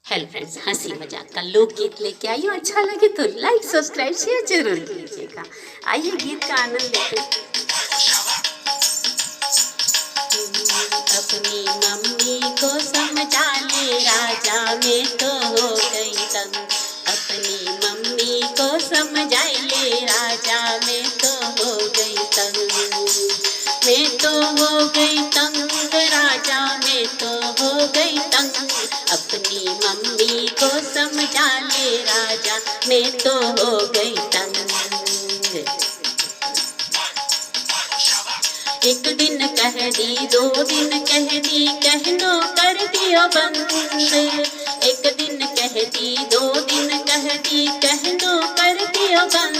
Hello friends, हंसी मजाक का लोकगीत लेके आई हूँ। अच्छा लगे तो लाइक सब्सक्राइब शेयर जरूर कीजिएगा। आइए गीत का आनंद लेते हैं। अपनी मम्मी को समझा ले राजा, मैं तो हो गई तंग। अपनी मम्मी को समझा ले राजा, मैं तो हो गई तंग। मैं तो हो गई तंग राजा, मैं तो हो गई तंग। अपनी मम्मी को समझा ले राजा, मैं तो हो गई तंग। एक दिन कह दी, दो दिन कह दी, कहनो कर दियो बंद। एक दिन कह दी, दो दिन कह दी, कहनो कर दियो बंद।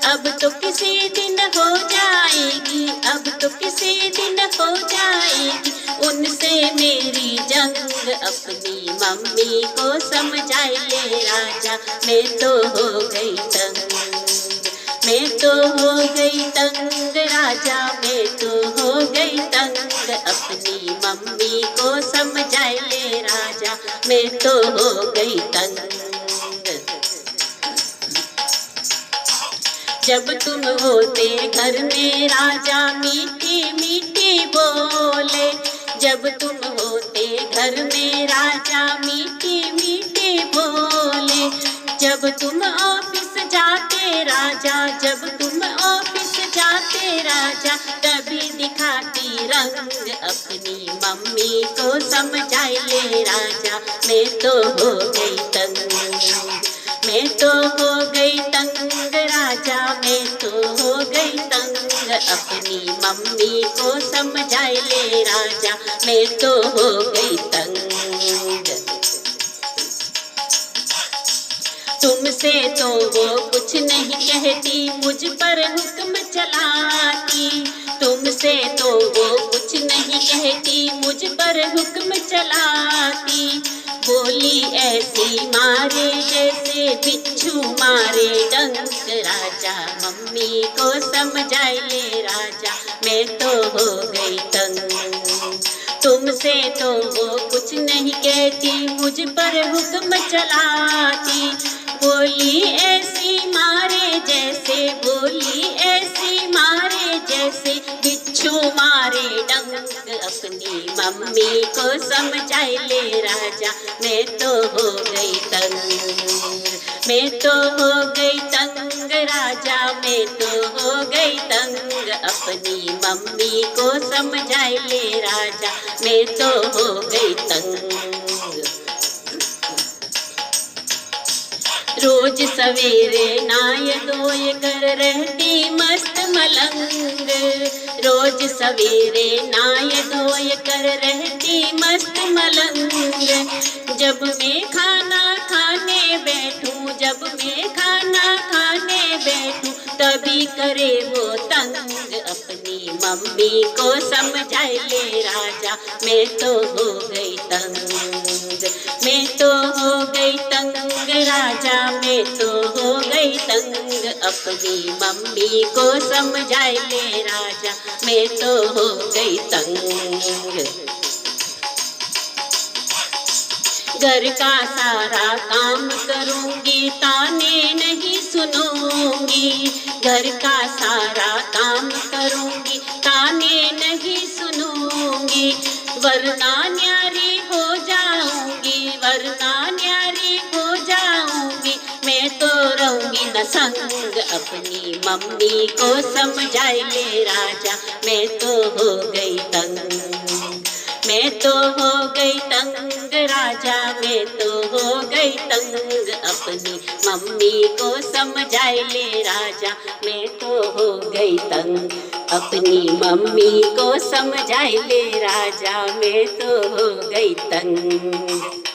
अब तो किसी दिन हो जाएगी, अब तो किसी दिन हो जाएगी उनसे मेरी जंग। अपनी मम्मी को समझा ले राजा, मैं तो हो गई तंग। मैं तो हो गई तंग राजा, मैं तो हो गई तंग। अपनी मम्मी को समझा ले राजा, मैं तो हो गई तंग। जब तुम होते घर में राजा, मीठी मीठी बोले। जब तुम होते घर में राजा, मीठी मीठी बोले। जब तुम ऑफिस जाते राजा, जब तुम ऑफिस जाते राजा, तभी दिखाती रंग। अपनी मम्मी को समझा ले राजा, मैं तो हो गई तंग। मैं तो हो गई तंग राजा, मैं तो हो गई तंग। अपनी मम्मी को समझा ले राजा, मैं तो हो गई तंग। तुमसे तो वो कुछ नहीं कहती, मुझ पर हुक्म चलाती। तुमसे तो वो कुछ नहीं कहती, मुझ पर हुक्म चलाती। बोली ऐसी मारे जैसे बिच्छू मारे डंक। राजा मम्मी को समझा ले राजा, मैं तो हो गई तंग। तुमसे तो वो कुछ नहीं कहती, मुझ पर हुक्म चलाती। बोली ऐसी मारे जैसे, बोली ऐसी मारे जैसे बिच्छू मारे डंक। अपनी मम्मी को समझा ले राजा, मैं तो हो गई तंग। मैं तो हो गई तंग राजा, मैं तो हो गई तंग। अपनी मम्मी को समझा ले राजा, मैं तो हो गई तंग। रोज सवेरे नाय धोय कर रहती मस्त मलंग। रोज सवेरे नाय धोय कर रहती मस्त मलंग। जब मैं खाना खाने बैठूं, जब मैं खाना खाने बैठूं, तभी करे वो तंग। अपनी मम्मी को समझा ले राजा, मैं तो हो गई तंग। मैं तो हो गई तंग राजा, मैं तो हो गई तंग। अपनी मम्मी को समझा ले राजा, मैं तो हो गई तंग। घर का सारा काम करूंगी, ताने नहीं सुनूंगी। घर का सारा काम करूंगी, ताने नहीं सुनूंगी। वरना न्यारी हो जाऊंगी, वरना न्यारी हो जाऊंगी। मैं तो रहूंगी न संग। अपनी मम्मी को समझा ले राजा, मैं तो हो गई तंग। मैं तो हो गई तंग राजा, मैं तो हो गई तंग। अपनी मम्मी को समझा ले राजा, मैं तो हो गई तंग। अपनी मम्मी को समझा ले राजा, मैं तो हो गई तंग।